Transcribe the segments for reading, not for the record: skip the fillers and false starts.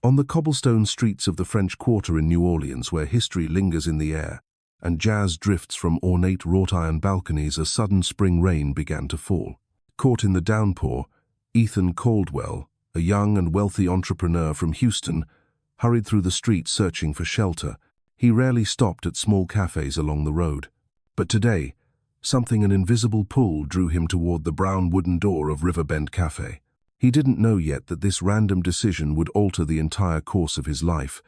On the cobblestone streets of the French Quarter in New Orleans, where history lingers in the air and jazz drifts from ornate wrought-iron balconies, a sudden spring rain began to fall. Caught in the downpour, Ethan Caldwell, a young and wealthy entrepreneur from Houston, hurried through the streets searching for shelter. He rarely stopped at small cafes along the road. But today, an invisible pull drew him toward the brown wooden door of Riverbend Café. He didn't know yet that this random decision would alter the entire course of his life,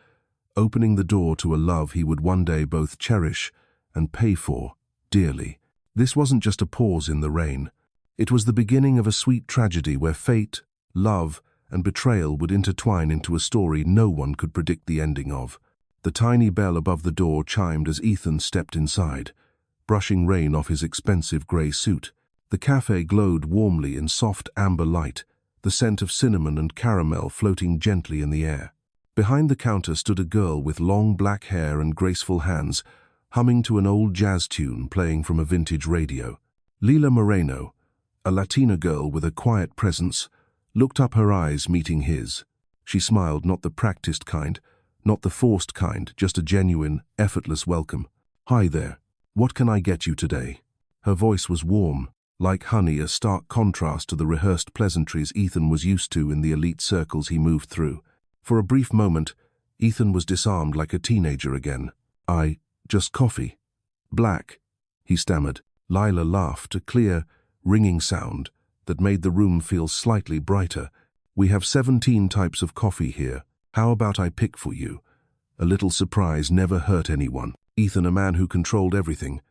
opening the door to a love he would one day both cherish and pay for dearly. This wasn't just a pause in the rain. It was the beginning of a sweet tragedy where fate, love, and betrayal would intertwine into a story no one could predict the ending of. The tiny bell above the door chimed as Ethan stepped inside, brushing rain off his expensive gray suit. The cafe glowed warmly in soft amber light, the scent of cinnamon and caramel floating gently in the air. Behind the counter stood a girl with long black hair and graceful hands, humming to an old jazz tune playing from a vintage radio. Lila Moreno, a Latina girl with a quiet presence, looked up, her eyes meeting his. She smiled, not the practiced kind, not the forced kind, just a genuine, effortless welcome. "Hi there. What can I get you today?" Her voice was warm, like honey, a stark contrast to the rehearsed pleasantries Ethan was used to in the elite circles he moved through. For a brief moment, Ethan was disarmed like a teenager again. Just coffee." "Black," he stammered. Lila laughed, a clear, ringing sound that made the room feel slightly brighter. "We have 17 types of coffee here. How about I pick for you?" A little surprise never hurt anyone. Ethan, a man who controlled everything,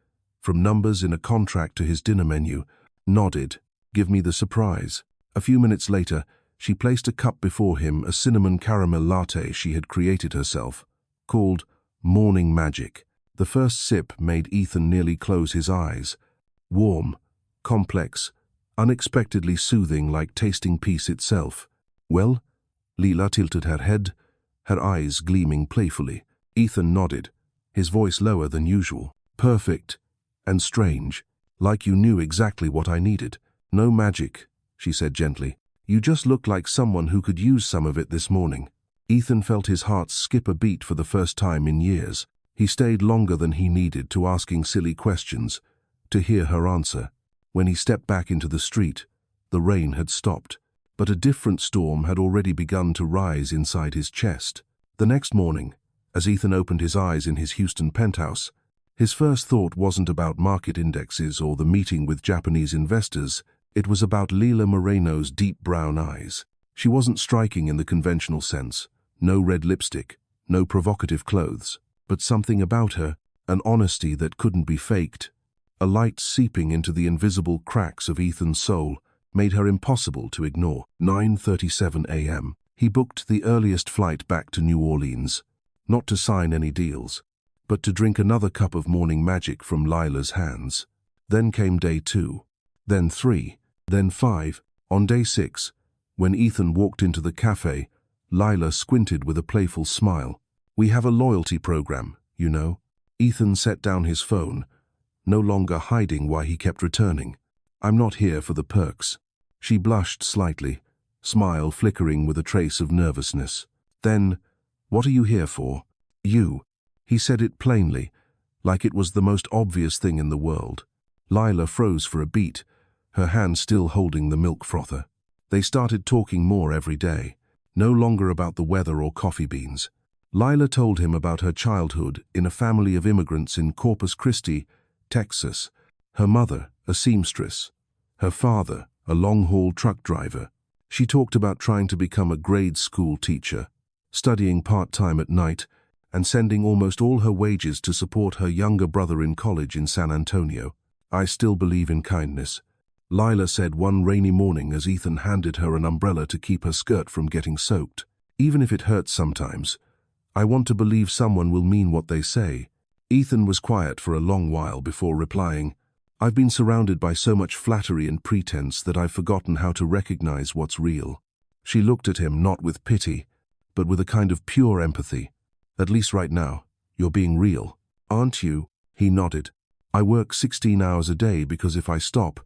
from numbers in a contract to his dinner menu, nodded. "Give me the surprise." A few minutes later, she placed a cup before him, a cinnamon caramel latte she had created herself, called Morning Magic. The first sip made Ethan nearly close his eyes. Warm, complex, unexpectedly soothing, like tasting peace itself. "Well?" Lila tilted her head, her eyes gleaming playfully. Ethan nodded, his voice lower than usual. "Perfect and strange, like you knew exactly what I needed." "No magic," she said gently. "You just look like someone who could use some of it this morning." Ethan felt his heart skip a beat for the first time in years. He stayed longer than he needed to asking silly questions, to hear her answer. When he stepped back into the street, the rain had stopped, but a different storm had already begun to rise inside his chest. The next morning, as Ethan opened his eyes in his Houston penthouse, his first thought wasn't about market indexes or the meeting with Japanese investors. It was about Lila Moreno's deep brown eyes. She wasn't striking in the conventional sense. No red lipstick, no provocative clothes, but something about her, an honesty that couldn't be faked, a light seeping into the invisible cracks of Ethan's soul, made her impossible to ignore. 9:37 a.m. He booked the earliest flight back to New Orleans, not to sign any deals, but to drink another cup of morning magic from Lila's hands. Then came day 2, then 3, then 5. On day 6, when Ethan walked into the cafe, Lila squinted with a playful smile. "We have a loyalty program, you know." Ethan set down his phone, no longer hiding why he kept returning. "I'm not here for the perks." She blushed slightly, smile flickering with a trace of nervousness. "Then, what are you here for?" "You." He said it plainly, like it was the most obvious thing in the world. Lila froze for a beat, her hand still holding the milk frother. They started talking more every day, no longer about the weather or coffee beans. Lila told him about her childhood in a family of immigrants in Corpus Christi, Texas. Her mother, a seamstress. Her father, a long-haul truck driver. She talked about trying to become a grade school teacher, studying part-time at night, and sending almost all her wages to support her younger brother in college in San Antonio. "I still believe in kindness," Lila said one rainy morning as Ethan handed her an umbrella to keep her skirt from getting soaked. "Even if it hurts sometimes, I want to believe someone will mean what they say." Ethan was quiet for a long while before replying, "I've been surrounded by so much flattery and pretense that I've forgotten how to recognize what's real." She looked at him not with pity, but with a kind of pure empathy. "At least right now, you're being real, aren't you?" He nodded. "I work 16 hours a day because if I stop,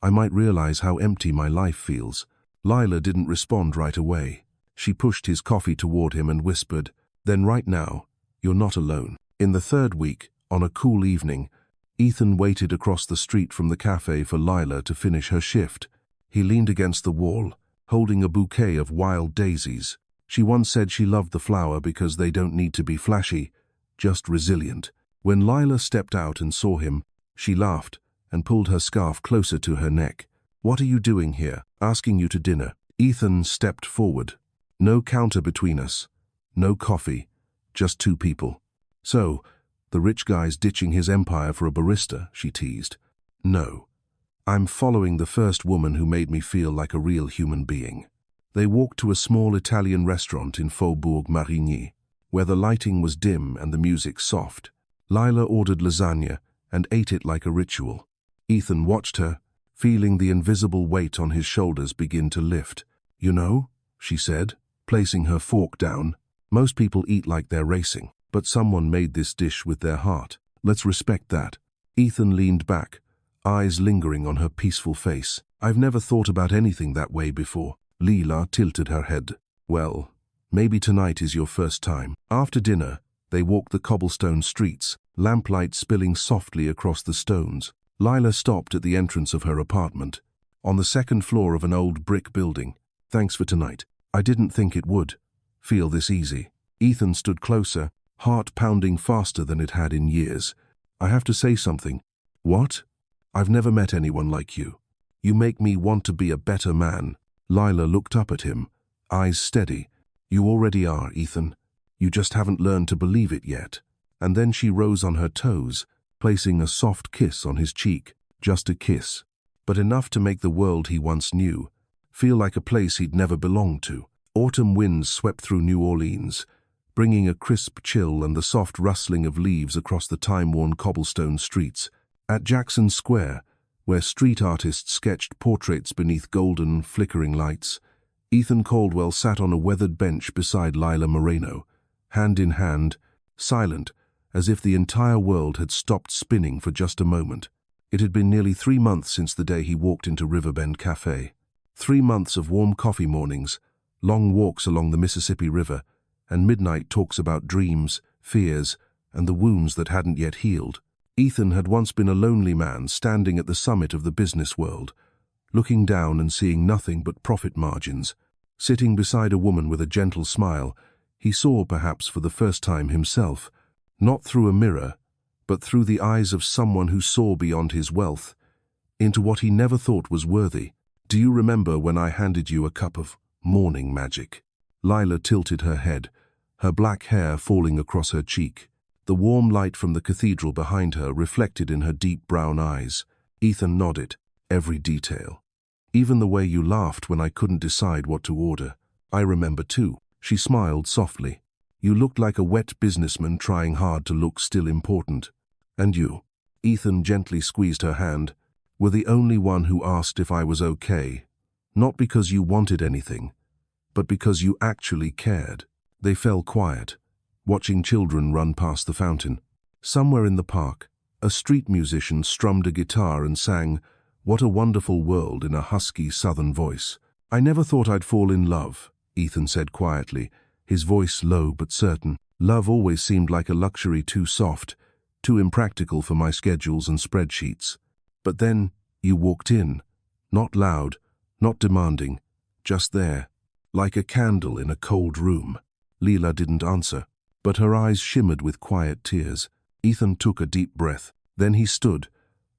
I might realize how empty my life feels." Lila didn't respond right away. She pushed his coffee toward him and whispered, "Then right now, you're not alone." In the third week, on a cool evening, Ethan waited across the street from the cafe for Lila to finish her shift. He leaned against the wall, holding a bouquet of wild daisies. She once said she loved the flower because they don't need to be flashy, just resilient. When Lila stepped out and saw him, she laughed and pulled her scarf closer to her neck. "What are you doing here? Asking you to dinner." Ethan stepped forward. No counter between us. No coffee. Just two people. "So, the rich guy's ditching his empire for a barista," she teased. "No. I'm following the first woman who made me feel like a real human being." They walked to a small Italian restaurant in Faubourg Marigny, where the lighting was dim and the music soft. Lila ordered lasagna and ate it like a ritual. Ethan watched her, feeling the invisible weight on his shoulders begin to lift. "You know," she said, placing her fork down, "most people eat like they're racing, but someone made this dish with their heart. Let's respect that." Ethan leaned back, eyes lingering on her peaceful face. "I've never thought about anything that way before." Lila tilted her head. "Well, maybe tonight is your first time." After dinner, they walked the cobblestone streets, lamplight spilling softly across the stones. Lila stopped at the entrance of her apartment, on the second floor of an old brick building. "Thanks for tonight. I didn't think it would feel this easy." Ethan stood closer, heart pounding faster than it had in years. "I have to say something." "What?" "I've never met anyone like you. You make me want to be a better man." Lila looked up at him, eyes steady. "You already are, Ethan. You just haven't learned to believe it yet." And then she rose on her toes, placing a soft kiss on his cheek. Just a kiss, but enough to make the world he once knew feel like a place he'd never belonged to. Autumn winds swept through New Orleans, bringing a crisp chill and the soft rustling of leaves across the time-worn cobblestone streets. At Jackson Square, where street artists sketched portraits beneath golden, flickering lights, Ethan Caldwell sat on a weathered bench beside Lila Moreno, hand in hand, silent, as if the entire world had stopped spinning for just a moment. It had been nearly 3 months since the day he walked into Riverbend Café. 3 months of warm coffee mornings, long walks along the Mississippi River, and midnight talks about dreams, fears, and the wounds that hadn't yet healed. Ethan had once been a lonely man standing at the summit of the business world, looking down and seeing nothing but profit margins. Sitting beside a woman with a gentle smile, he saw perhaps for the first time himself, not through a mirror, but through the eyes of someone who saw beyond his wealth, into what he never thought was worthy. "Do you remember when I handed you a cup of morning magic?" Lila tilted her head, her black hair falling across her cheek. The warm light from the cathedral behind her reflected in her deep brown eyes. Ethan nodded. "Every detail. Even the way you laughed when I couldn't decide what to order. I remember too." She smiled softly. "You looked like a wet businessman trying hard to look still important. And you," Ethan gently squeezed her hand, "were the only one who asked if I was okay. Not because you wanted anything, but because you actually cared." They fell quiet, watching children run past the fountain. Somewhere in the park, a street musician strummed a guitar and sang "What a Wonderful World" in a husky southern voice. "I never thought I'd fall in love," Ethan said quietly, his voice low but certain. "Love always seemed like a luxury too soft, too impractical for my schedules and spreadsheets. But then you walked in, not loud, not demanding, just there, like a candle in a cold room." Lila didn't answer, but her eyes shimmered with quiet tears. Ethan took a deep breath. Then he stood,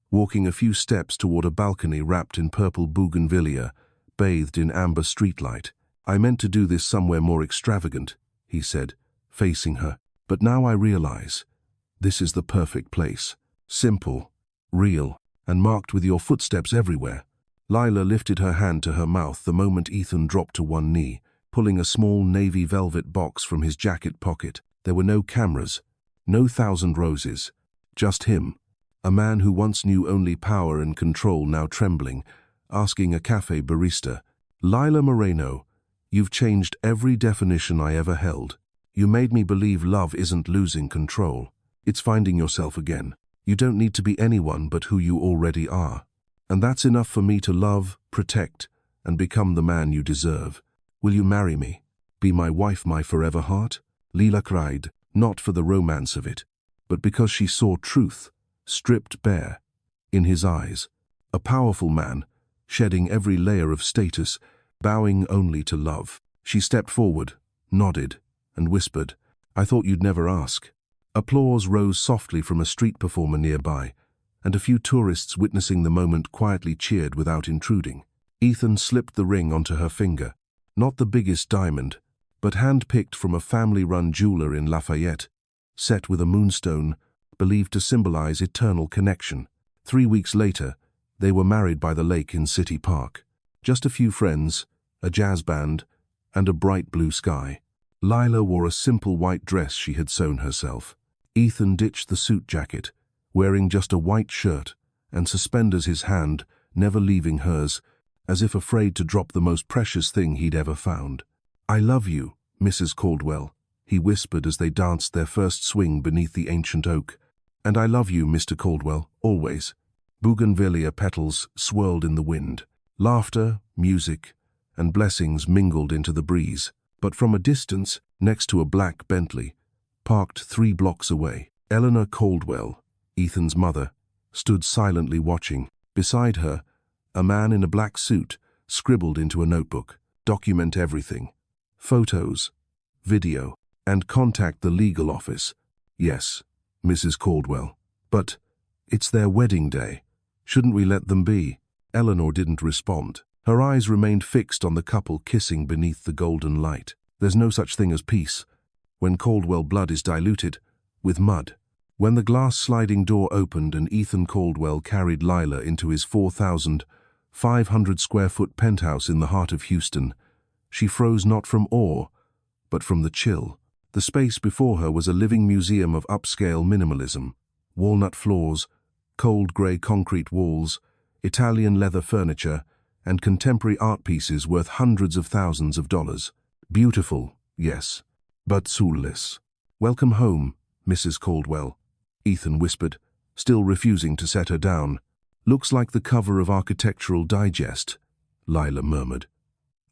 walking a few steps toward a balcony wrapped in purple bougainvillea, bathed in amber streetlight. "I meant to do this somewhere more extravagant," he said, facing her. "But now I realize, this is the perfect place. Simple, real, and marked with your footsteps everywhere." Lila lifted her hand to her mouth the moment Ethan dropped to one knee, pulling a small navy velvet box from his jacket pocket. There were no cameras, no 1,000 roses, just him, a man who once knew only power and control, now trembling, asking a cafe barista, "Lila Moreno, you've changed every definition I ever held. You made me believe love isn't losing control. It's finding yourself again. You don't need to be anyone but who you already are. And that's enough for me to love, protect, and become the man you deserve. Will you marry me?" Be my wife, my forever heart? Lila cried, not for the romance of it, but because she saw truth, stripped bare, in his eyes. A powerful man, shedding every layer of status, bowing only to love. She stepped forward, nodded, and whispered, "I thought you'd never ask." Applause rose softly from a street performer nearby, and a few tourists witnessing the moment quietly cheered without intruding. Ethan slipped the ring onto her finger, not the biggest diamond, but hand-picked from a family-run jeweler in Lafayette, set with a moonstone, believed to symbolize eternal connection. 3 weeks later, they were married by the lake in City Park. Just a few friends, a jazz band, and a bright blue sky. Lila wore a simple white dress she had sewn herself. Ethan ditched the suit jacket, wearing just a white shirt and suspenders, his hand never leaving hers, as if afraid to drop the most precious thing he'd ever found. "I love you, Mrs. Caldwell," he whispered as they danced their first swing beneath the ancient oak. "And I love you, Mr. Caldwell, always." Bougainvillea petals swirled in the wind. Laughter, music, and blessings mingled into the breeze. But from a distance, next to a black Bentley, parked 3 blocks away, Eleanor Caldwell, Ethan's mother, stood silently watching. Beside her, a man in a black suit scribbled into a notebook, "Document everything. Photos, video, and contact the legal office." "Yes, Mrs. Caldwell. But it's their wedding day. Shouldn't we let them be?" Eleanor didn't respond. Her eyes remained fixed on the couple kissing beneath the golden light. There's no such thing as peace when Caldwell blood is diluted with mud. When the glass sliding door opened and Ethan Caldwell carried Lila into his 4,500-square-foot penthouse in the heart of Houston, she froze not from awe, but from the chill. The space before her was a living museum of upscale minimalism. Walnut floors, cold grey concrete walls, Italian leather furniture, and contemporary art pieces worth hundreds of thousands of dollars. Beautiful, yes, but soulless. "Welcome home, Mrs. Caldwell," Ethan whispered, still refusing to set her down. "Looks like the cover of Architectural Digest," Lila murmured,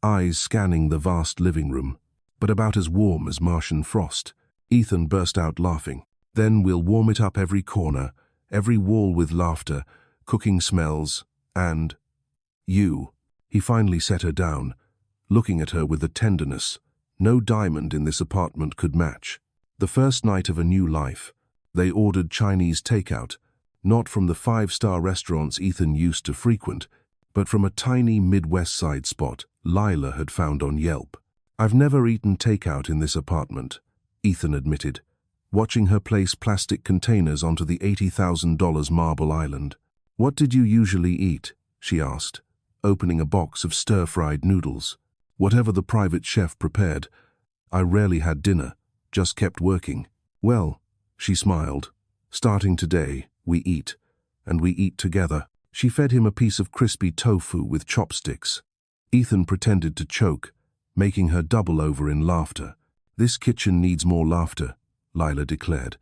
eyes scanning the vast living room, but about as warm as Martian frost. Ethan burst out laughing. "Then we'll warm it up every corner, every wall with laughter, cooking smells, and you." He finally set her down, looking at her with a tenderness no diamond in this apartment could match. The first night of a new life, they ordered Chinese takeout, not from the 5-star restaurants Ethan used to frequent, but from a tiny Midwest side spot Lila had found on Yelp. "I've never eaten takeout in this apartment," Ethan admitted, watching her place plastic containers onto the $80,000 marble island. "What did you usually eat?" she asked, opening a box of stir-fried noodles. "Whatever the private chef prepared. I rarely had dinner, just kept working." "Well," she smiled, "starting today, we eat, and we eat together." She fed him a piece of crispy tofu with chopsticks. Ethan pretended to choke, making her double over in laughter. "This kitchen needs more laughter," Lila declared,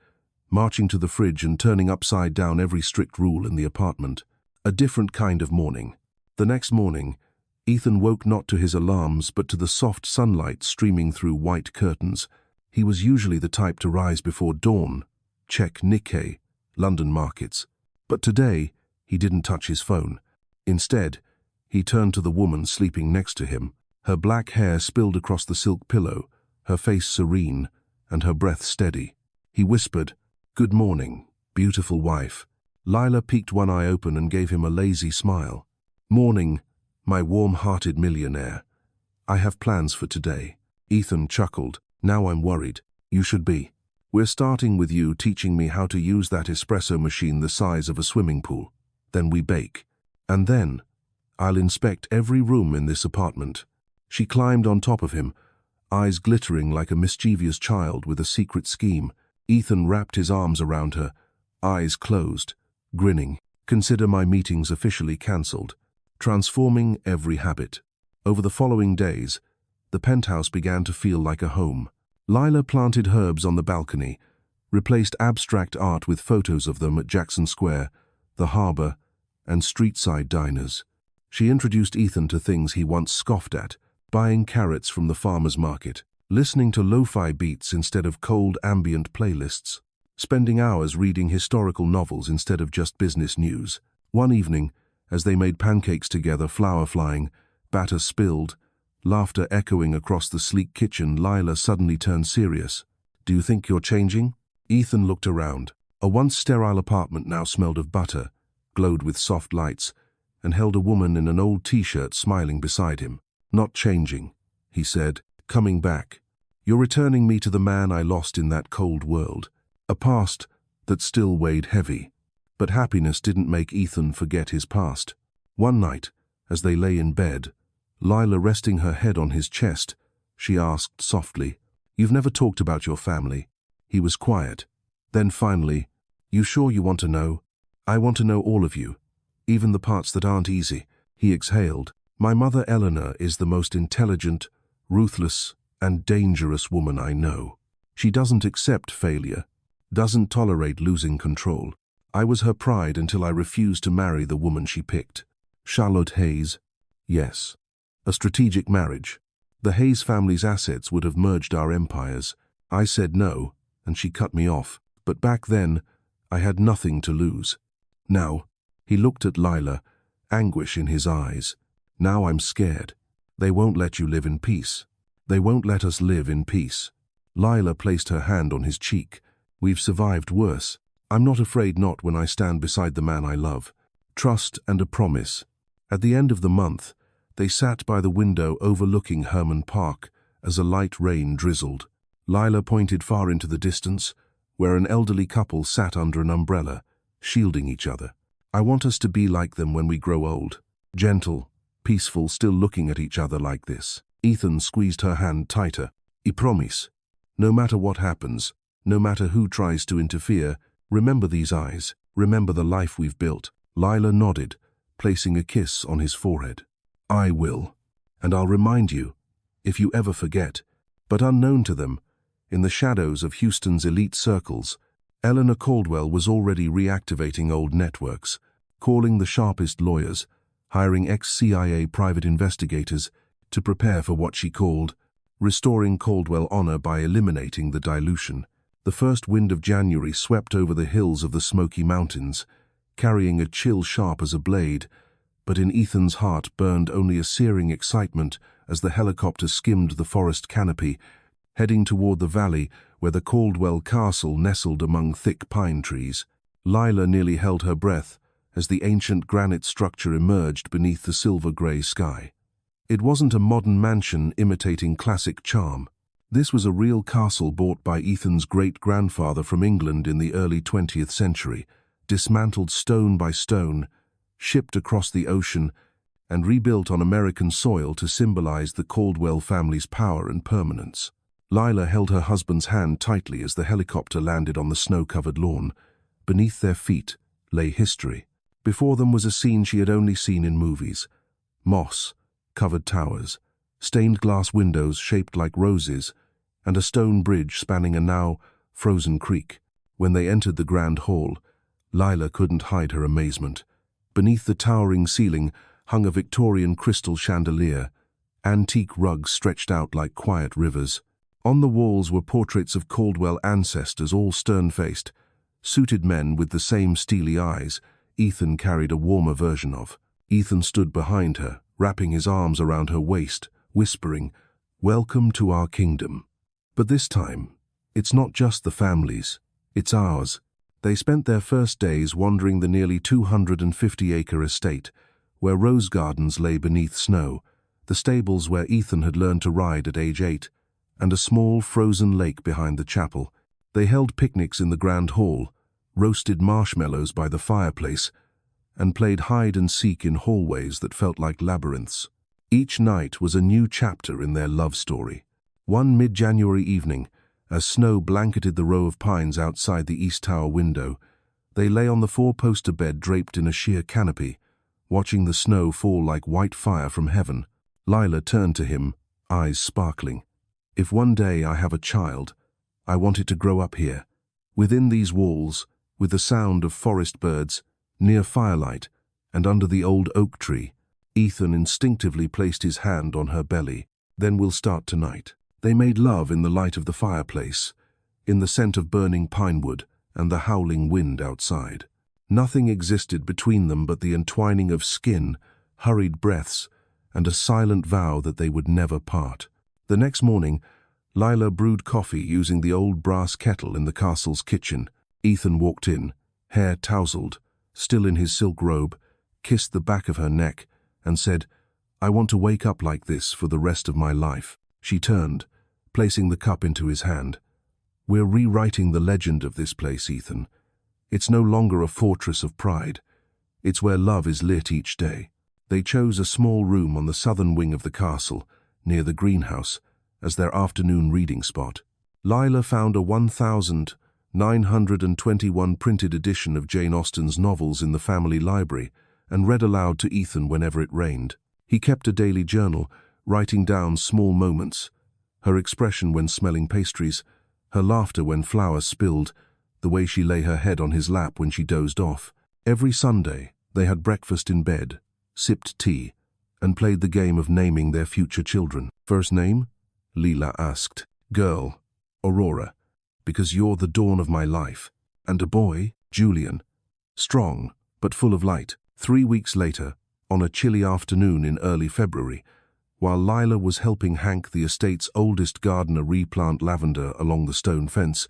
marching to the fridge and turning upside down every strict rule in the apartment. A different kind of morning. The next morning, Ethan woke not to his alarms but to the soft sunlight streaming through white curtains. He was usually the type to rise before dawn, check Nikkei, London markets. But today, he didn't touch his phone. Instead, he turned to the woman sleeping next to him. Her black hair spilled across the silk pillow, her face serene, and her breath steady. He whispered, "Good morning, beautiful wife." Lila peeked one eye open and gave him a lazy smile. "Morning, my warm-hearted millionaire. I have plans for today." Ethan chuckled. "Now I'm worried. You should be. We're starting with you teaching me how to use that espresso machine the size of a swimming pool. Then we bake. And then, I'll inspect every room in this apartment." She climbed on top of him, eyes glittering like a mischievous child with a secret scheme. Ethan wrapped his arms around her, eyes closed, grinning. "Consider my meetings officially cancelled." Transforming every habit. Over the following days, the penthouse began to feel like a home. Lila planted herbs on the balcony, replaced abstract art with photos of them at Jackson Square, the harbor, and street-side diners. She introduced Ethan to things he once scoffed at, buying carrots from the farmer's market. listening to lo-fi beats instead of cold ambient playlists, spending hours reading historical novels instead of just business news. One evening, as they made pancakes together, flour flying, batter spilled, laughter echoing across the sleek kitchen, Lila suddenly turned serious. "Do you think you're changing?" Ethan looked around. A once sterile apartment now smelled of butter, glowed with soft lights, and held a woman in an old t-shirt smiling beside him. "Not changing," he said, "coming back. You're returning me to the man I lost in that cold world." A past that still weighed heavy. But happiness didn't make Ethan forget his past. One night, as they lay in bed, Lila resting her head on his chest, she asked softly, "You've never talked about your family." He was quiet. Then finally, "You sure you want to know?" "I want to know all of you, even the parts that aren't easy." He exhaled. "My mother Eleanor is the most intelligent, ruthless, and dangerous woman I know. She doesn't accept failure, doesn't tolerate losing control. I was her pride until I refused to marry the woman she picked." Charlotte Hayes. Yes. A strategic marriage. The Hayes family's assets would have merged our empires. I said no, and she cut me off. But back then, I had nothing to lose. Now, he looked at Lila, anguish in his eyes. "Now I'm scared. They won't let you live in peace. They won't let us live in peace." Lila placed her hand on his cheek. "We've survived worse. I'm not afraid, not when I stand beside the man I love." Trust and a promise. At the end of the month, they sat by the window overlooking Herman Park as a light rain drizzled. Lila pointed far into the distance, where an elderly couple sat under an umbrella, shielding each other. "I want us to be like them when we grow old. Gentle, peaceful, still looking at each other like this." Ethan squeezed her hand tighter. "I promise. No matter what happens, no matter who tries to interfere, remember these eyes, remember the life we've built." Lila nodded, placing a kiss on his forehead. "I will. And I'll remind you, if you ever forget." But unknown to them, in the shadows of Houston's elite circles, Eleanor Caldwell was already reactivating old networks, calling the sharpest lawyers, hiring ex-CIA private investigators to prepare for what she called restoring Caldwell honor by eliminating the dilution. The first wind of January swept over the hills of the Smoky Mountains, carrying a chill sharp as a blade, but in Ethan's heart burned only a searing excitement as the helicopter skimmed the forest canopy, heading toward the valley where the Caldwell castle nestled among thick pine trees. Lila nearly held her breath as the ancient granite structure emerged beneath the silver-gray sky. It wasn't a modern mansion imitating classic charm. This was a real castle bought by Ethan's great-grandfather from England in the early 20th century, dismantled stone by stone, shipped across the ocean, and rebuilt on American soil to symbolize the Caldwell family's power and permanence. Lila held her husband's hand tightly as the helicopter landed on the snow-covered lawn. Beneath their feet lay history. Before them was a scene she had only seen in movies. Moss-covered towers, stained glass windows shaped like roses, and a stone bridge spanning a now frozen creek. When they entered the grand hall, Lila couldn't hide her amazement. Beneath the towering ceiling hung a Victorian crystal chandelier, antique rugs stretched out like quiet rivers. On the walls were portraits of Caldwell ancestors, all stern-faced, suited men with the same steely eyes Ethan carried a warmer version of. Ethan stood behind her, wrapping his arms around her waist, whispering, "Welcome to our kingdom." But this time, it's not just the family's, it's ours. They spent their first days wandering the nearly 250-acre estate, where rose gardens lay beneath snow, the stables where Ethan had learned to ride at age 8, and a small frozen lake behind the chapel. They held picnics in the grand hall, roasted marshmallows by the fireplace, and played hide-and-seek in hallways that felt like labyrinths. Each night was a new chapter in their love story. One mid-January evening, as snow blanketed the row of pines outside the east tower window, they lay on the four-poster bed draped in a sheer canopy, watching the snow fall like white fire from heaven. Lila turned to him, eyes sparkling. "If one day I have a child, I want it to grow up here, within these walls, with the sound of forest birds, near firelight, and under the old oak tree." Ethan instinctively placed his hand on her belly. "Then we'll start tonight." They made love in the light of the fireplace, in the scent of burning pine wood and the howling wind outside. Nothing existed between them but the entwining of skin, hurried breaths, and a silent vow that they would never part. The next morning, Lila brewed coffee using the old brass kettle in the castle's kitchen. Ethan walked in, hair tousled, still in his silk robe, kissed the back of her neck, and said, "I want to wake up like this for the rest of my life." She turned, placing the cup into his hand. "We're rewriting the legend of this place, Ethan. It's no longer a fortress of pride. It's where love is lit each day." They chose a small room on the southern wing of the castle, near the greenhouse, as their afternoon reading spot. Lila found a 1921 printed edition of Jane Austen's novels in the family library and read aloud to Ethan whenever it rained. He kept a daily journal, writing down small moments, her expression when smelling pastries, her laughter when flowers spilled, the way she lay her head on his lap when she dozed off. Every Sunday, they had breakfast in bed, sipped tea, and played the game of naming their future children. "First name?" Lila asked. "Girl, Aurora, because you're the dawn of my life. And a boy, Julian, strong, but full of light." 3 weeks later, on a chilly afternoon in early February, while Lila was helping Hank, the estate's oldest gardener, replant lavender along the stone fence,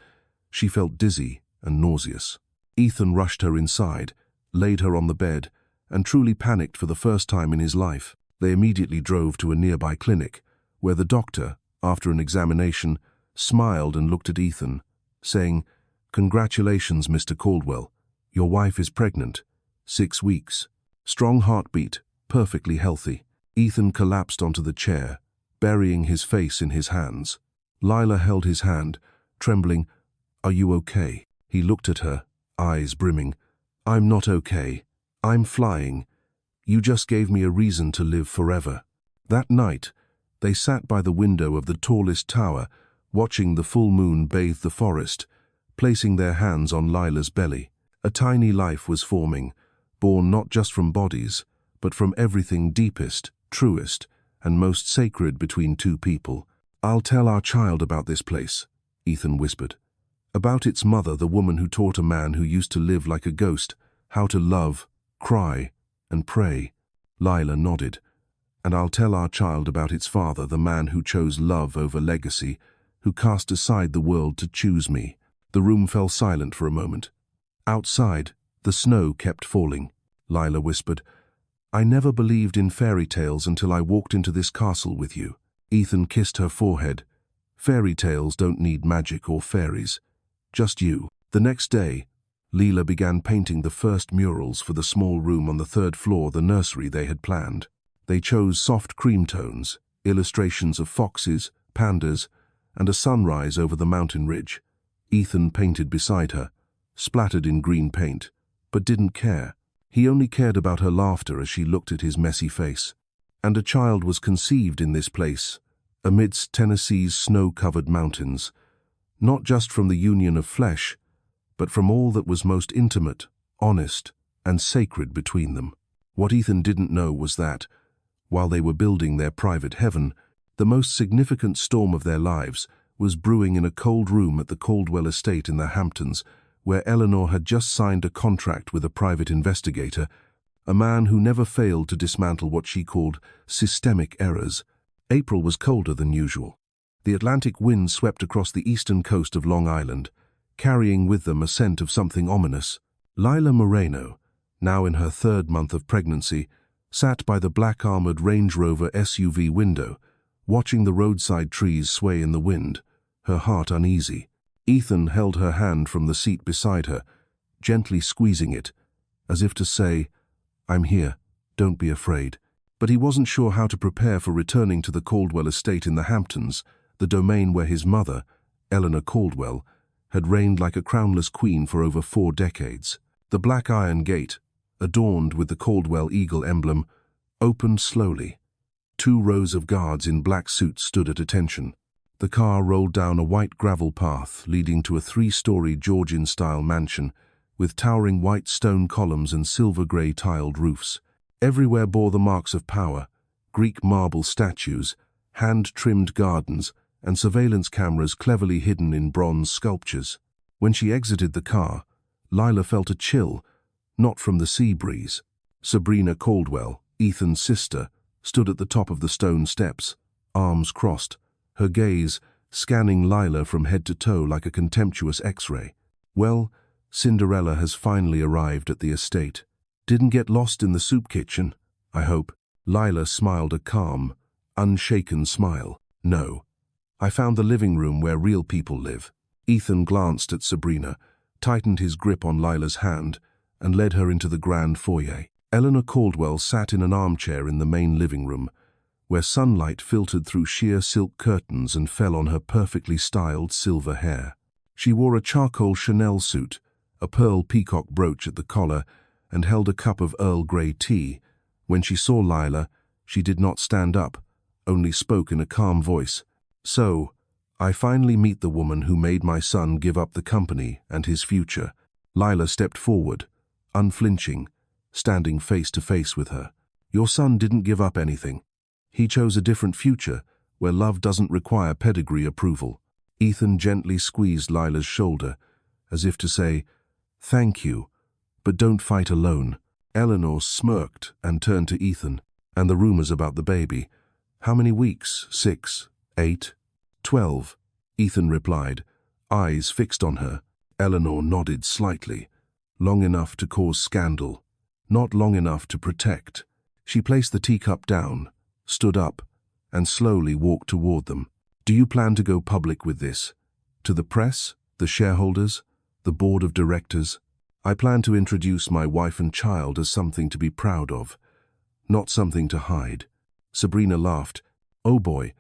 she felt dizzy and nauseous. Ethan rushed her inside, laid her on the bed, and truly panicked for the first time in his life. They immediately drove to a nearby clinic, where the doctor, after an examination, smiled and looked at Ethan, saying, "Congratulations, Mr. Caldwell. Your wife is pregnant. 6 weeks. Strong heartbeat, perfectly healthy." Ethan collapsed onto the chair, burying his face in his hands. Lila held his hand, trembling. "Are you okay?" He looked at her, eyes brimming. "I'm not okay. I'm flying. You just gave me a reason to live forever." That night, they sat by the window of the tallest tower, watching the full moon bathe the forest, placing their hands on Lila's belly. A tiny life was forming, born not just from bodies, but from everything deepest, truest, and most sacred between two people. "I'll tell our child about this place," Ethan whispered. "About its mother, the woman who taught a man who used to live like a ghost how to love, cry, and pray." Lila nodded. "And I'll tell our child about its father, the man who chose love over legacy, who cast aside the world to choose me." The room fell silent for a moment. Outside, the snow kept falling. Lila whispered, "I never believed in fairy tales until I walked into this castle with you." Ethan kissed her forehead. "Fairy tales don't need magic or fairies. Just you." The next day, Lila began painting the first murals for the small room on the 3rd floor, the nursery they had planned. They chose soft cream tones, illustrations of foxes, pandas, and a sunrise over the mountain ridge. Ethan painted beside her, splattered in green paint, but didn't care. He only cared about her laughter as she looked at his messy face. And a child was conceived in this place, amidst Tennessee's snow-covered mountains, not just from the union of flesh, but from all that was most intimate, honest, and sacred between them. What Ethan didn't know was that, while they were building their private heaven, the most significant storm of their lives was brewing in a cold room at the Caldwell estate in the Hamptons, where Eleanor had just signed a contract with a private investigator, a man who never failed to dismantle what she called systemic errors. April was colder than usual. The Atlantic winds swept across the eastern coast of Long Island, carrying with them a scent of something ominous. Lila Moreno, now in her 3rd month of pregnancy, sat by the black-armored Range Rover SUV window, watching the roadside trees sway in the wind, her heart uneasy. Ethan held her hand from the seat beside her, gently squeezing it, as if to say, "I'm here, don't be afraid." But he wasn't sure how to prepare for returning to the Caldwell estate in the Hamptons, the domain where his mother, Eleanor Caldwell, had reigned like a crownless queen for over 4 decades. The black iron gate, adorned with the Caldwell eagle emblem, opened slowly. 2 rows of guards in black suits stood at attention. The car rolled down a white gravel path leading to a 3-story Georgian-style mansion with towering white stone columns and silver-grey tiled roofs. Everywhere bore the marks of power: Greek marble statues, hand-trimmed gardens, and surveillance cameras cleverly hidden in bronze sculptures. When she exited the car, Lila felt a chill, not from the sea breeze. Sabrina Caldwell, Ethan's sister, stood at the top of the stone steps, arms crossed, her gaze scanning Lila from head to toe like a contemptuous X-ray. "Well, Cinderella has finally arrived at the estate. Didn't get lost in the soup kitchen, I hope?" Lila smiled a calm, unshaken smile. "No. I found the living room where real people live." Ethan glanced at Sabrina, tightened his grip on Lila's hand, and led her into the grand foyer. Eleanor Caldwell sat in an armchair in the main living room, where sunlight filtered through sheer silk curtains and fell on her perfectly styled silver hair. She wore a charcoal Chanel suit, a pearl peacock brooch at the collar, and held a cup of Earl Grey tea. When she saw Lila, she did not stand up, only spoke in a calm voice. "So, I finally meet the woman who made my son give up the company and his future." Lila stepped forward, unflinching, standing face to face with her. "Your son didn't give up anything. He chose a different future, where love doesn't require pedigree approval." Ethan gently squeezed Lila's shoulder, as if to say, "Thank you, but don't fight alone." Eleanor smirked and turned to Ethan. "And the rumors about the baby. How many weeks? 6, 8, 12? Ethan replied, eyes fixed on her. Eleanor nodded slightly. "Long enough to cause scandal, not long enough to protect." She placed the teacup down, stood up, and slowly walked toward them. "Do you plan to go public with this? To the press, the shareholders, the board of directors?" "I plan to introduce my wife and child as something to be proud of, not something to hide." Sabrina laughed. "Oh boy,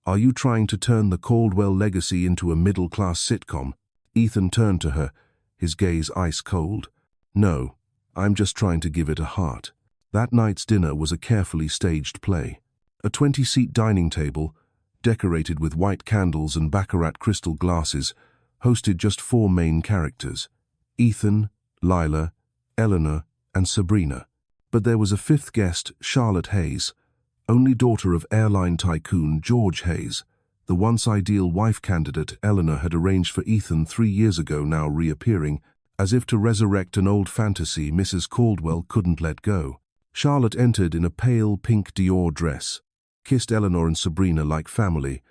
are you trying to turn the Caldwell legacy into a middle-class sitcom?" Ethan turned to her, his gaze ice-cold. "No, I'm just trying to give it a heart." That night's dinner was a carefully staged play. A 20-seat dining table, decorated with white candles and baccarat crystal glasses, hosted just 4 main characters: Ethan, Lila, Eleanor, and Sabrina. But there was a 5th guest, Charlotte Hayes, only daughter of airline tycoon George Hayes. The once ideal wife candidate Eleanor had arranged for Ethan 3 years ago, now reappearing, as if to resurrect an old fantasy Mrs. Caldwell couldn't let go. Charlotte entered in a pale pink Dior dress, kissed Eleanor and Sabrina like family,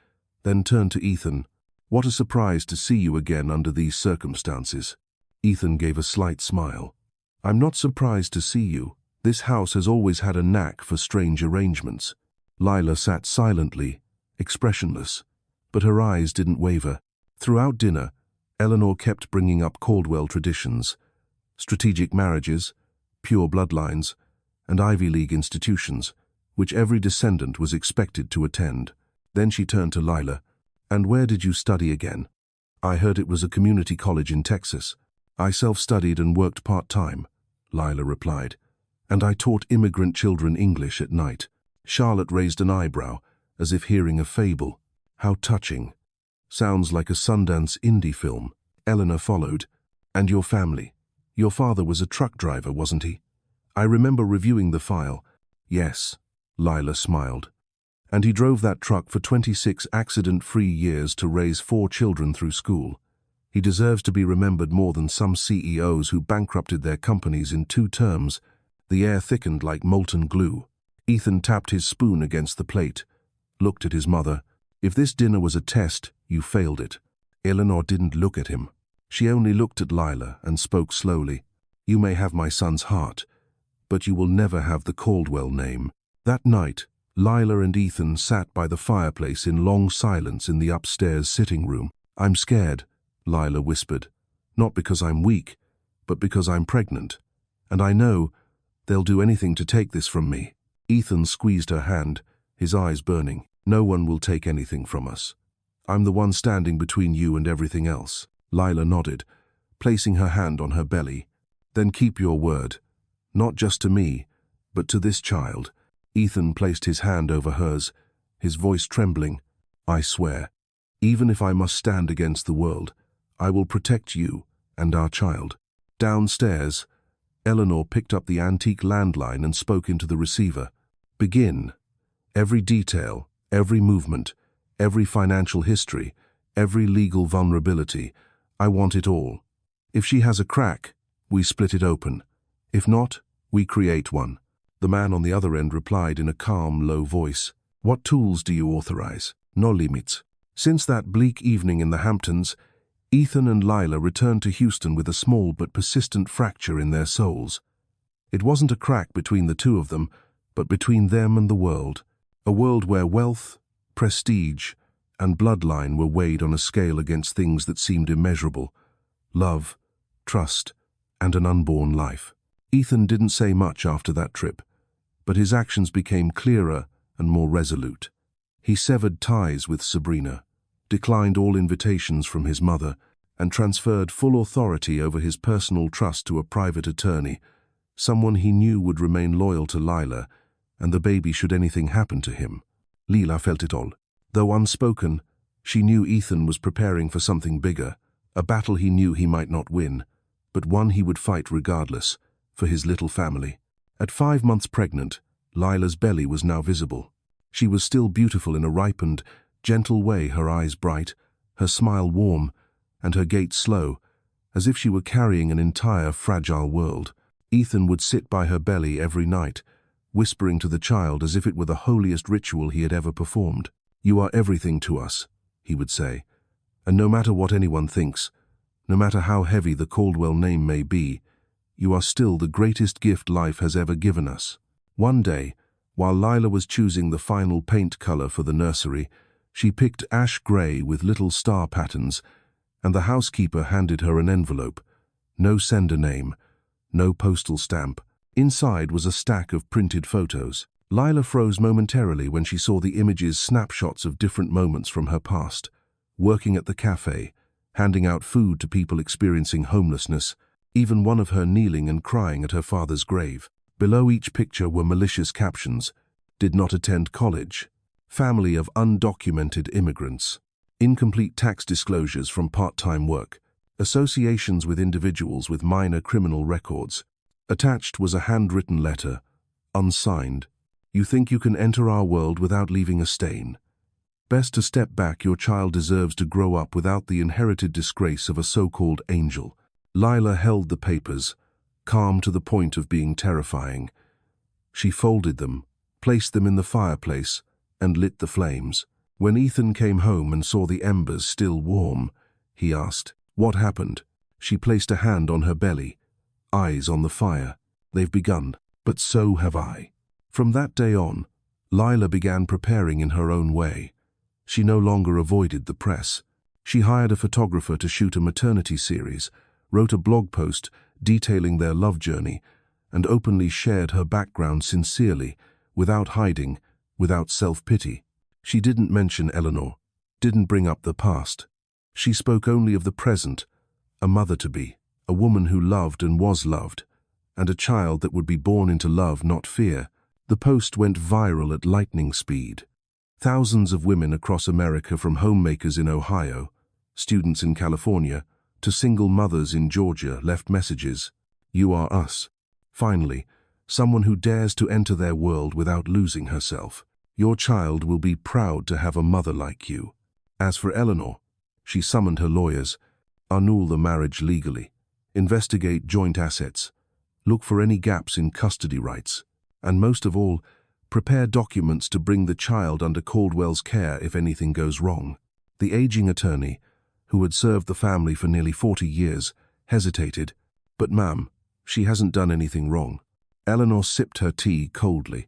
then turned to Ethan. "What a surprise to see you again under these circumstances." Ethan gave a slight smile. "I'm not surprised to see you. This house has always had a knack for strange arrangements." Lila sat silently, expressionless, but her eyes didn't waver. Throughout dinner, Eleanor kept bringing up Caldwell traditions: strategic marriages, pure bloodlines, and Ivy League institutions, which every descendant was expected to attend. Then she turned to Lila. "And where did you study again?" "I heard it was a community college in Texas." "I self-studied and worked part-time," Lila replied. "And I taught immigrant children English at night." Charlotte raised an eyebrow, as if hearing a fable. "How touching. Sounds like a Sundance indie film." Eleanor followed. "And your family? Your father was a truck driver, wasn't he?" "I remember reviewing the file." "Yes," Lila smiled. "And he drove that truck for 26 accident-free years to raise 4 children through school. He deserves to be remembered more than some CEOs who bankrupted their companies in 2 terms." The air thickened like molten glue. Ethan tapped his spoon against the plate, looked at his mother. "If this dinner was a test, you failed it." Eleanor didn't look at him. She only looked at Lila and spoke slowly. "You may have my son's heart, but you will never have the Caldwell name." That night, Lila and Ethan sat by the fireplace in long silence in the upstairs sitting room. "I'm scared," Lila whispered. "Not because I'm weak, but because I'm pregnant. And I know they'll do anything to take this from me." Ethan squeezed her hand, his eyes burning. "No one will take anything from us. I'm the one standing between you and everything else." Lila nodded, placing her hand on her belly. "Then keep your word. Not just to me, but to this child." Ethan placed his hand over hers, his voice trembling. "I swear, even if I must stand against the world, I will protect you and our child." Downstairs, Eleanor picked up the antique landline and spoke into the receiver. "Begin. Every detail, every movement, every financial history, every legal vulnerability. I want it all. If she has a crack, we split it open. If not, we create one. The man on the other end replied in a calm, low voice. What tools do you authorize? No limits. Since that bleak evening in the Hamptons, Ethan and Lila returned to Houston with a small but persistent fracture in their souls. It wasn't a crack between the two of them, but between them and the world. A world where wealth, prestige, and bloodline were weighed on a scale against things that seemed immeasurable: love, trust, and an unborn life. Ethan didn't say much after that trip, but his actions became clearer and more resolute. He severed ties with Sabrina, declined all invitations from his mother, and transferred full authority over his personal trust to a private attorney, someone he knew would remain loyal to Lila and the baby should anything happen to him. Lila felt it all. Though unspoken, she knew Ethan was preparing for something bigger, a battle he knew he might not win, but one he would fight regardless, for his little family. At 5 months pregnant, Lila's belly was now visible. She was still beautiful in a ripened, gentle way, her eyes bright, her smile warm, and her gait slow, as if she were carrying an entire fragile world. Ethan would sit by her belly every night, whispering to the child as if it were the holiest ritual he had ever performed. "You are everything to us," he would say, "and no matter what anyone thinks, no matter how heavy the Caldwell name may be, you are still the greatest gift life has ever given us." One day, while Lila was choosing the final paint color for the nursery, she picked ash gray with little star patterns, and the housekeeper handed her an envelope. No sender name, no postal stamp. Inside was a stack of printed photos. Lila froze momentarily when she saw the images, snapshots of different moments from her past: working at the cafe, handing out food to people experiencing homelessness, even one of her kneeling and crying at her father's grave. Below each picture were malicious captions: "Did not attend college," "Family of undocumented immigrants," incomplete tax disclosures from part-time work, associations with individuals with minor criminal records. Attached was a handwritten letter, unsigned: "You think you can enter our world without leaving a stain? Best to step back. Your child deserves to grow up without the inherited disgrace of a so-called angel." Lila held the papers, calm to the point of being terrifying. She folded them, placed them in the fireplace, and lit the flames. When Ethan came home and saw the embers still warm, he asked, "What happened?" She placed a hand on her belly, eyes on the fire. "They've begun, but so have I." From that day on, Lila began preparing in her own way. She no longer avoided the press. She hired a photographer to shoot a maternity series, wrote a blog post detailing their love journey, and openly shared her background sincerely, without hiding, without self-pity. She didn't mention Eleanor, didn't bring up the past. She spoke only of the present: a mother-to-be, a woman who loved and was loved, and a child that would be born into love, not fear. The post went viral at lightning speed. Thousands of women across America, from homemakers in Ohio, students in California, to single mothers in Georgia, left messages. "You are us. Finally, someone who dares to enter their world without losing herself. Your child will be proud to have a mother like you." As for Eleanor, she summoned her lawyers: annul the marriage legally, investigate joint assets, look for any gaps in custody rights, and most of all, prepare documents to bring the child under Caldwell's care if anything goes wrong. The aging attorney, who had served the family for nearly 40 years, hesitated. "But ma'am, she hasn't done anything wrong." Eleanor sipped her tea coldly.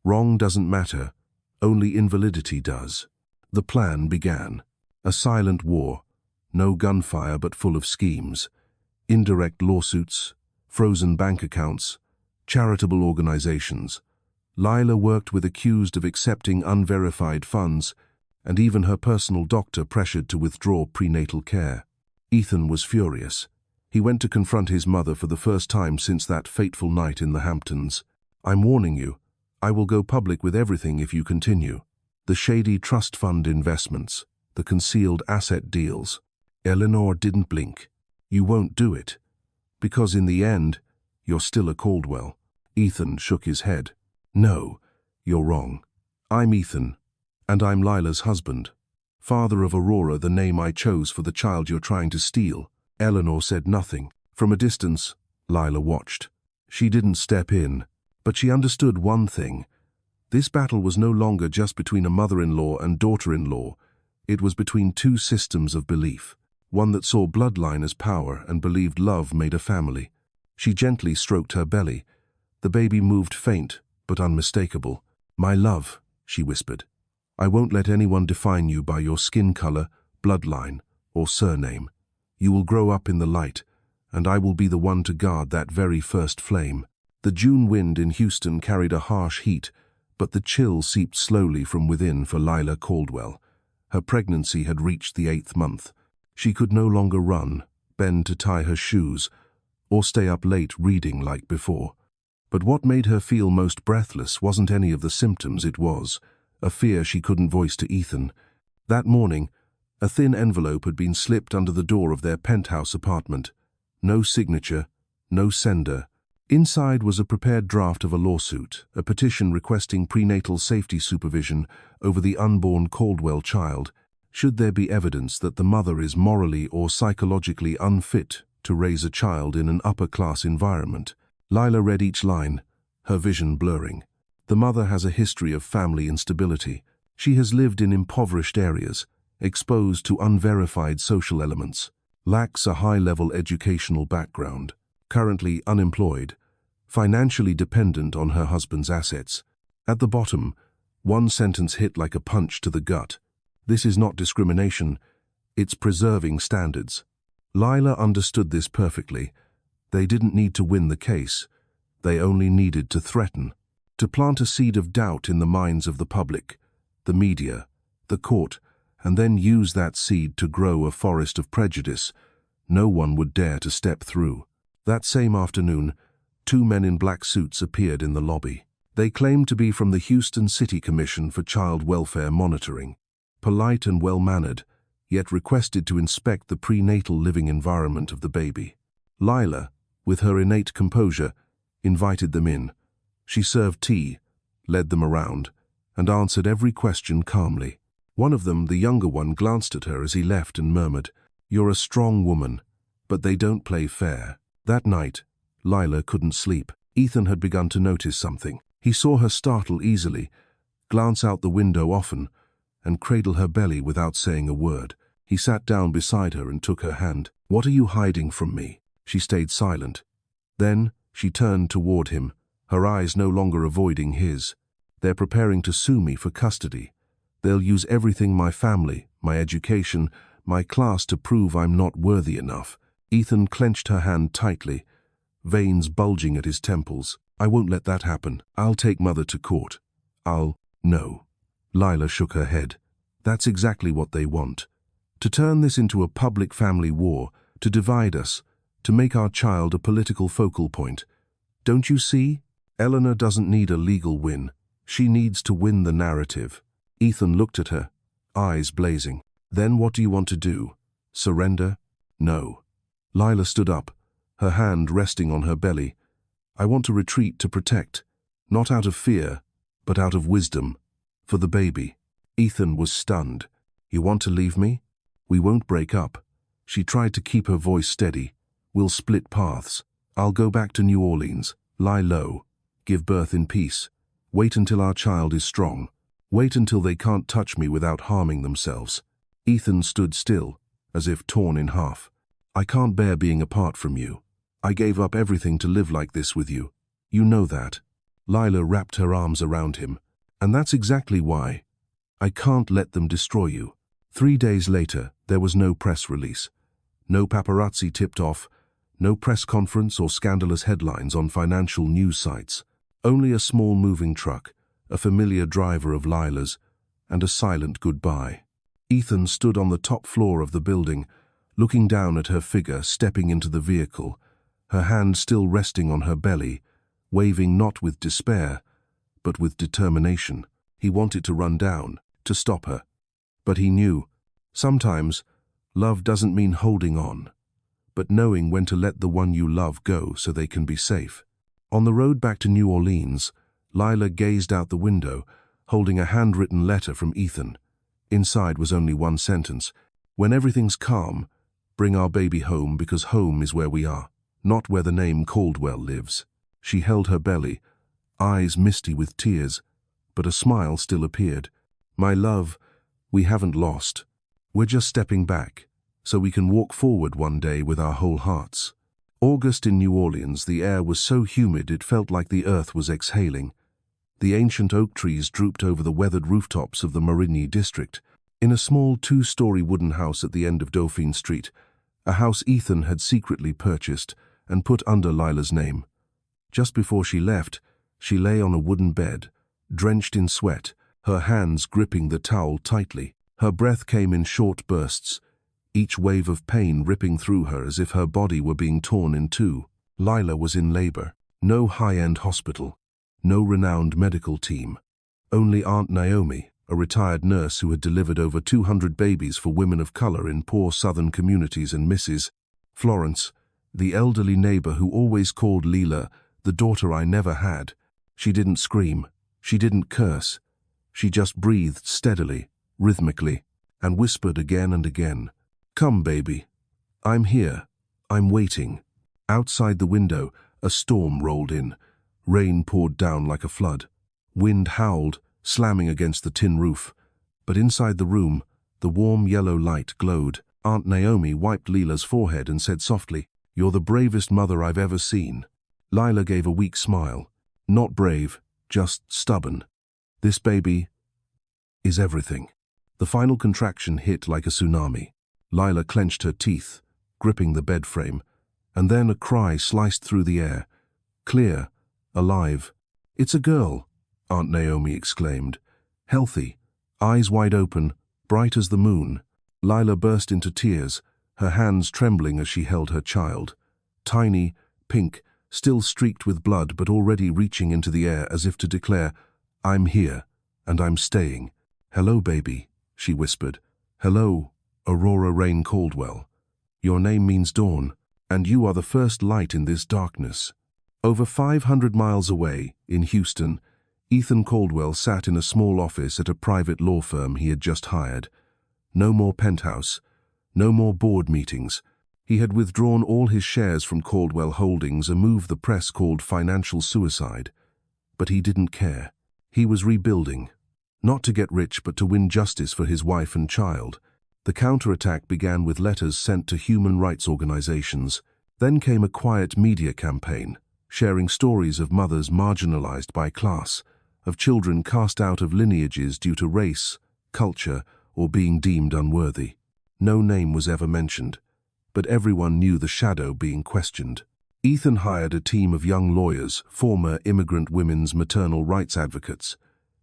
"Wrong doesn't matter, only invalidity does." The plan began. A silent war, no gunfire but full of schemes. Indirect lawsuits, frozen bank accounts, charitable organizations. Lila worked with accused of accepting unverified funds, and even her personal doctor pressured to withdraw prenatal care. Ethan was furious. He went to confront his mother for the first time since that fateful night in the Hamptons. "I'm warning you, I will go public with everything if you continue. The shady trust fund investments, the concealed asset deals." Eleanor didn't blink. "You won't do it, because in the end, you're still a Caldwell." Ethan shook his head. "No, you're wrong. I'm Ethan, and I'm Lila's husband. Father of Aurora, the name I chose for the child you're trying to steal. Eleanor said nothing. From a distance, Lila watched. She didn't step in, but she understood one thing. This battle was no longer just between a mother-in-law and daughter-in-law. It was between two systems of belief, one that saw bloodline as power and believed love made a family. She gently stroked her belly. The baby moved faint, but unmistakable. "My love," she whispered, "I won't let anyone define you by your skin color, bloodline, or surname. You will grow up in the light, and I will be the one to guard that very first flame." The June wind in Houston carried a harsh heat, but the chill seeped slowly from within for Lila Caldwell. Her pregnancy had reached the 8th month. She could no longer run, bend to tie her shoes, or stay up late reading like before. But what made her feel most breathless wasn't any of the symptoms. It was a fear she couldn't voice to Ethan. That morning, a thin envelope had been slipped under the door of their penthouse apartment. No signature, no sender. Inside was a prepared draft of a lawsuit, a petition requesting prenatal safety supervision over the unborn Caldwell child, should there be evidence that the mother is morally or psychologically unfit to raise a child in an upper-class environment. Lila read each line, her vision blurring. The mother has a history of family instability. She has lived in impoverished areas, exposed to unverified social elements, lacks a high-level educational background, currently unemployed, financially dependent on her husband's assets. At the bottom, one sentence hit like a punch to the gut. This is not discrimination, it's preserving standards. Lila understood this perfectly. They didn't need to win the case. They only needed to threaten, to plant a seed of doubt in the minds of the public, the media, the court, and then use that seed to grow a forest of prejudice no one would dare to step through. That same afternoon, 2 men in black suits appeared in the lobby. They claimed to be from the Houston City Commission for Child Welfare Monitoring. Polite and well-mannered, yet requested to inspect the prenatal living environment of the baby. Lila, with her innate composure, invited them in. She served tea, led them around, and answered every question calmly. One of them, the younger one, glanced at her as he left and murmured, "You're a strong woman, but they don't play fair." That night, Lila couldn't sleep. Ethan had begun to notice something. He saw her startle easily, glance out the window often, and cradle her belly without saying a word. He sat down beside her and took her hand. "What are you hiding from me?" She stayed silent. Then she turned toward him, her eyes no longer avoiding his. "They're preparing to sue me for custody. They'll use everything, my family, my education, my class, to prove I'm not worthy enough." Ethan clenched her hand tightly, veins bulging at his temples. "I won't let that happen. I'll take Mother to court. No." Lila shook her head. "That's exactly what they want. To turn this into a public family war, to divide us, to make our child a political focal point. Don't you see? Eleanor doesn't need a legal win. She needs to win the narrative." Ethan looked at her, eyes blazing. "Then what do you want to do? Surrender?" "No." Lila stood up, her hand resting on her belly. "I want to retreat, to protect, not out of fear, but out of wisdom, for the baby." Ethan was stunned. "You want to leave me? We won't break up." She tried to keep her voice steady. "We'll split paths. I'll go back to New Orleans, lie low, give birth in peace. Wait until our child is strong. Wait until they can't touch me without harming themselves." Ethan stood still, as if torn in half. "I can't bear being apart from you. I gave up everything to live like this with you. You know that." Lila wrapped her arms around him. "And that's exactly why. I can't let them destroy you." 3 days later, there was no press release. No paparazzi tipped off, no press conference or scandalous headlines on financial news sites. Only a small moving truck, a familiar driver of Lila's, and a silent goodbye. Ethan stood on the top floor of the building, looking down at her figure stepping into the vehicle, her hand still resting on her belly, waving not with despair, but with determination. He wanted to run down, to stop her. But he knew, sometimes, love doesn't mean holding on, but knowing when to let the one you love go so they can be safe. On the road back to New Orleans, Lila gazed out the window, holding a handwritten letter from Ethan. Inside was only one sentence. When everything's calm, bring our baby home because home is where we are, not where the name Caldwell lives. She held her belly, eyes misty with tears, but a smile still appeared. My love, we haven't lost. We're just stepping back, so we can walk forward one day with our whole hearts. August in New Orleans, the air was so humid it felt like the earth was exhaling. The ancient oak trees drooped over the weathered rooftops of the Marigny district. In a small two-story wooden house at the end of Dauphine Street, a house Ethan had secretly purchased and put under Lila's name. Just before she left, she lay on a wooden bed, drenched in sweat, her hands gripping the towel tightly. Her breath came in short bursts, each wave of pain ripping through her as if her body were being torn in two. Lila was in labor. No high-end hospital. No renowned medical team. Only Aunt Naomi, a retired nurse who had delivered over 200 babies for women of color in poor southern communities, and Mrs. Florence, the elderly neighbor who always called Lila the daughter I never had. She didn't scream. She didn't curse. She just breathed steadily, rhythmically, and whispered again and again, "Come, baby. I'm here. I'm waiting." Outside the window, a storm rolled in. Rain poured down like a flood. Wind howled, slamming against the tin roof. But inside the room, the warm yellow light glowed. Aunt Naomi wiped Lila's forehead and said softly, "You're the bravest mother I've ever seen." Lila gave a weak smile. Not brave, just stubborn. This baby is everything. The final contraction hit like a tsunami. Lila clenched her teeth, gripping the bed frame, and then a cry sliced through the air. Clear, alive. "It's a girl," Aunt Naomi exclaimed. Healthy, eyes wide open, bright as the moon. Lila burst into tears, her hands trembling as she held her child. Tiny, pink, still streaked with blood but already reaching into the air as if to declare, "I'm here, and I'm staying." "Hello, baby," she whispered. "Hello, Aurora Rain Caldwell. Your name means dawn, and you are the first light in this darkness." Over 500 miles away, in Houston, Ethan Caldwell sat in a small office at a private law firm he had just hired. No more penthouse, no more board meetings. He had withdrawn all his shares from Caldwell Holdings, a move the press called financial suicide. But he didn't care. He was rebuilding. Not to get rich, but to win justice for his wife and child. The counterattack began with letters sent to human rights organizations. Then came a quiet media campaign, sharing stories of mothers marginalized by class, of children cast out of lineages due to race, culture, or being deemed unworthy. No name was ever mentioned, but everyone knew the shadow being questioned. Ethan hired a team of young lawyers, former immigrant women's maternal rights advocates.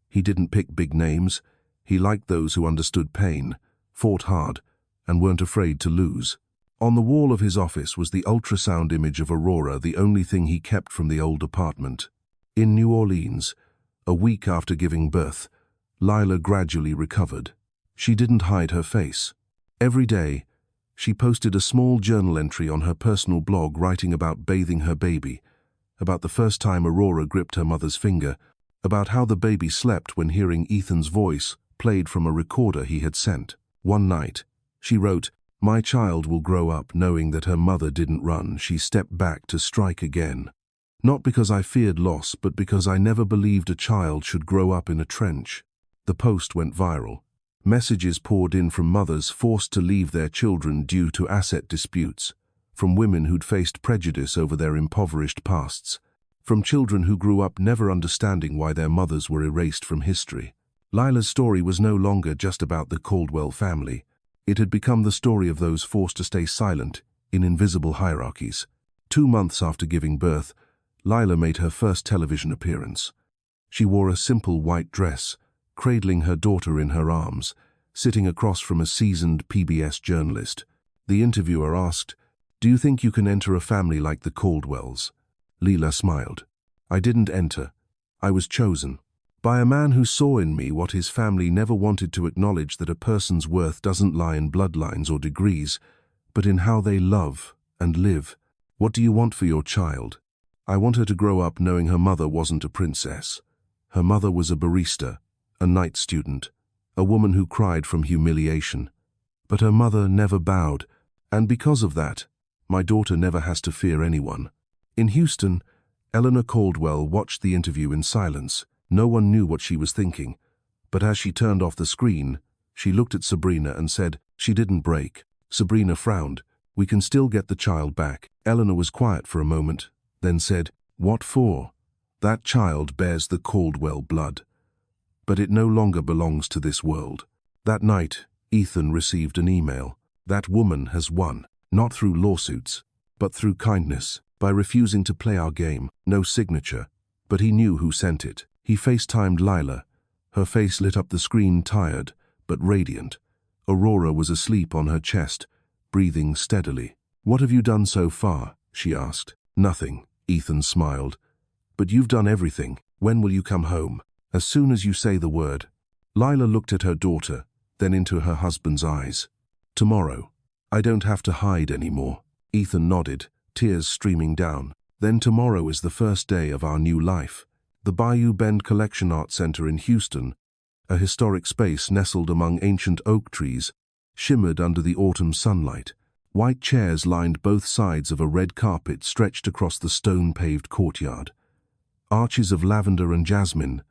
He didn't pick big names. He liked those who understood pain, fought hard, and weren't afraid to lose. On the wall of his office was the ultrasound image of Aurora, the only thing he kept from the old apartment. In New Orleans, a week after giving birth, Lila gradually recovered. She didn't hide her face. Every day, she posted a small journal entry on her personal blog writing about bathing her baby, about the first time Aurora gripped her mother's finger, about how the baby slept when hearing Ethan's voice played from a recorder he had sent. One night, she wrote, "My child will grow up knowing that her mother didn't run. She stepped back to strike again. Not because I feared loss, but because I never believed a child should grow up in a trench." The post went viral. Messages poured in from mothers forced to leave their children due to asset disputes, from women who'd faced prejudice over their impoverished pasts, from children who grew up never understanding why their mothers were erased from history. Lila's story was no longer just about the Caldwell family. It had become the story of those forced to stay silent in invisible hierarchies. 2 months after giving birth, Lila made her first television appearance. She wore a simple white dress, cradling her daughter in her arms, sitting across from a seasoned PBS journalist. The interviewer asked, "Do you think you can enter a family like the Caldwells?" Lila smiled. "I didn't enter. I was chosen. By a man who saw in me what his family never wanted to acknowledge, that a person's worth doesn't lie in bloodlines or degrees, but in how they love and live. What do you want for your child? I want her to grow up knowing her mother wasn't a princess. Her mother was a barista, a night student, a woman who cried from humiliation. But her mother never bowed, and because of that, my daughter never has to fear anyone. In Houston, Eleanor Caldwell watched the interview in silence. No one knew what she was thinking, but as she turned off the screen, she looked at Sabrina and said, "She didn't break." Sabrina frowned. "We can still get the child back." Eleanor was quiet for a moment, then said, "What for? That child bears the Caldwell blood. But it no longer belongs to this world." That night, Ethan received an email. "That woman has won, not through lawsuits, but through kindness, by refusing to play our game." No signature, but he knew who sent it. He FaceTimed Lila. Her face lit up the screen, tired, but radiant. Aurora was asleep on her chest, breathing steadily. "What have you done so far?" she asked. "Nothing," Ethan smiled. "But you've done everything. When will you come home?" "As soon as you say the word." Lila looked at her daughter, then into her husband's eyes. "Tomorrow. I don't have to hide anymore." Ethan nodded, tears streaming down. "Then tomorrow is the first day of our new life." The Bayou Bend Collection Art Center in Houston, a historic space nestled among ancient oak trees, shimmered under the autumn sunlight. White chairs lined both sides of a red carpet stretched across the stone-paved courtyard. Arches of lavender and jasmine,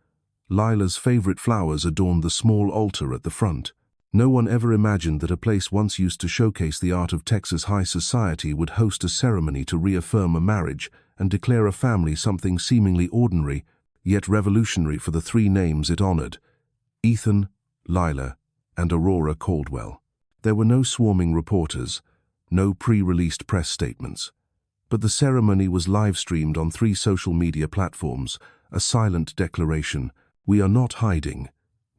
Lila's favorite flowers, adorned the small altar at the front. No one ever imagined that a place once used to showcase the art of Texas high society would host a ceremony to reaffirm a marriage and declare a family something seemingly ordinary, yet revolutionary for the three names it honored: Ethan, Lila, and Aurora Caldwell. There were no swarming reporters, no pre-released press statements. But the ceremony was live-streamed on 3 social media platforms, a silent declaration: "We are not hiding.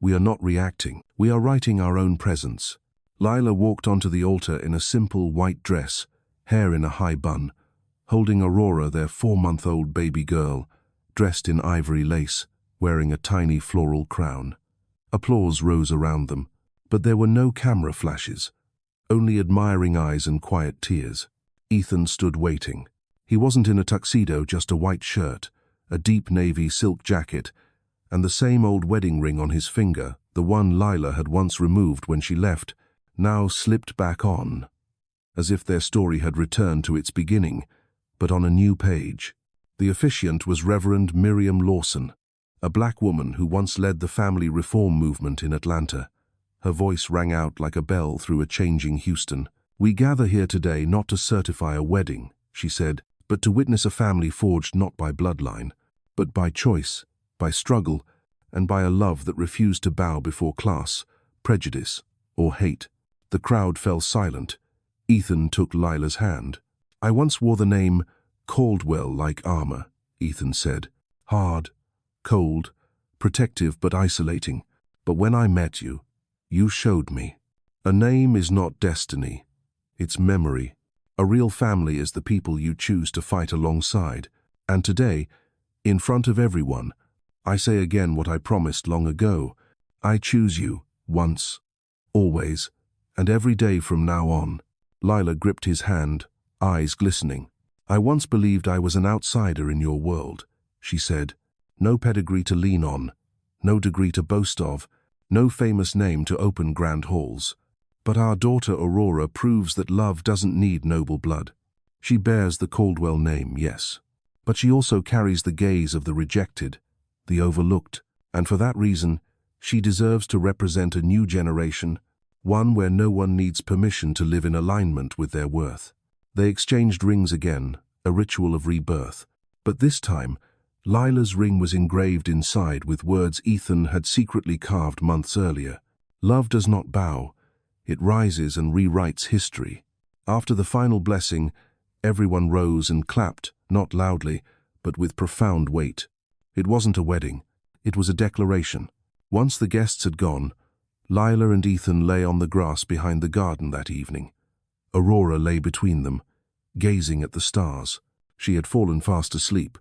We are not reacting. We are writing our own presence." Lila walked onto the altar in a simple white dress, hair in a high bun, holding Aurora, their 4-month-old baby girl, dressed in ivory lace, wearing a tiny floral crown. Applause rose around them, but there were no camera flashes, only admiring eyes and quiet tears. Ethan stood waiting. He wasn't in a tuxedo, just a white shirt, a deep navy silk jacket, and the same old wedding ring on his finger, the one Lila had once removed when she left, now slipped back on, as if their story had returned to its beginning, but on a new page. The officiant was Reverend Miriam Lawson, a black woman who once led the family reform movement in Atlanta. Her voice rang out like a bell through a changing Houston. "We gather here today not to certify a wedding," she said, "but to witness a family forged not by bloodline, but by choice, by struggle, and by a love that refused to bow before class, prejudice, or hate." The crowd fell silent. Ethan took Lila's hand. "I once wore the name Caldwell like armor," Ethan said. "Hard, cold, protective but isolating. But when I met you, you showed me. A name is not destiny. It's memory. A real family is the people you choose to fight alongside. And today, in front of everyone, I say again what I promised long ago. I choose you, once, always, and every day from now on." Lila gripped his hand, eyes glistening. "I once believed I was an outsider in your world," she said. "No pedigree to lean on, no degree to boast of, no famous name to open grand halls. But our daughter Aurora proves that love doesn't need noble blood. She bears the Caldwell name, yes, but she also carries the gaze of the rejected, the overlooked, and for that reason, she deserves to represent a new generation, one where no one needs permission to live in alignment with their worth." They exchanged rings again, a ritual of rebirth. But this time, Lila's ring was engraved inside with words Ethan had secretly carved months earlier. "Love does not bow. It rises and rewrites history." After the final blessing, everyone rose and clapped, not loudly, but with profound weight. It wasn't a wedding. It was a declaration. Once the guests had gone, Lila and Ethan lay on the grass behind the garden that evening. Aurora lay between them, gazing at the stars. She had fallen fast asleep,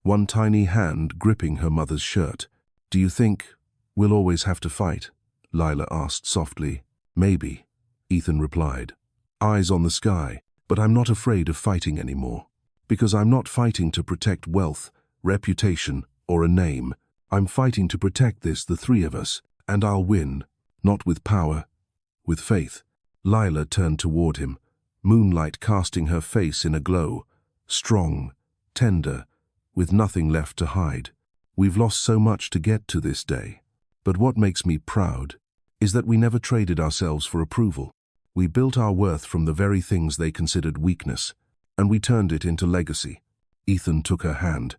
one tiny hand gripping her mother's shirt. "Do you think we'll always have to fight?" Lila asked softly. "Maybe," Ethan replied, eyes on the sky. "But I'm not afraid of fighting anymore. Because I'm not fighting to protect wealth, reputation, or a name. I'm fighting to protect this, the three of us, and I'll win." Not with power, with faith. Lila turned toward him, moonlight casting her face in a glow, strong, tender, with nothing left to hide. We've lost so much to get to this day. But what makes me proud is that we never traded ourselves for approval. We built our worth from the very things they considered weakness, and we turned it into legacy. Ethan took her hand.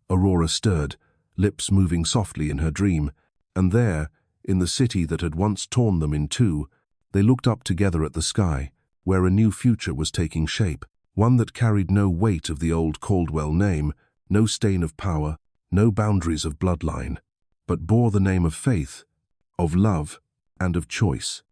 Aurora stirred, lips moving softly in her dream, and there, in the city that had once torn them in two, they looked up together at the sky, where a new future was taking shape, one that carried no weight of the old Caldwell name, no stain of power, no boundaries of bloodline, but bore the name of faith, of love, and of choice.